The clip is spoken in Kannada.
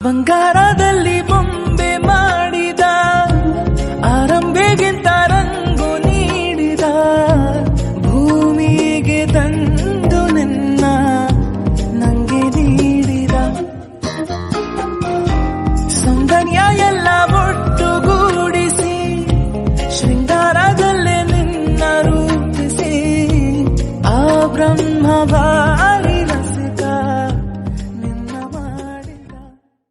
ಬಂಗಾರದಲ್ಲಿ ಬೊಂಬೆ ಮಾಡಿದ, ಆರಂಭೆಗಿಂತ ರಂಗು ನೀಡಿದ, ಭೂಮಿಗೆ ತಂದು ನಿನ್ನ ನಂಗೆ ನೀಡಿದ. ಸೌಂದರ್ಯ ಎಲ್ಲ ಒಟ್ಟುಗೂಡಿಸಿ ಶೃಂಗಾರದಲ್ಲೇ ನಿನ್ನ ರೂಪಿಸಿ, ಆ ಬ್ರಹ್ಮವ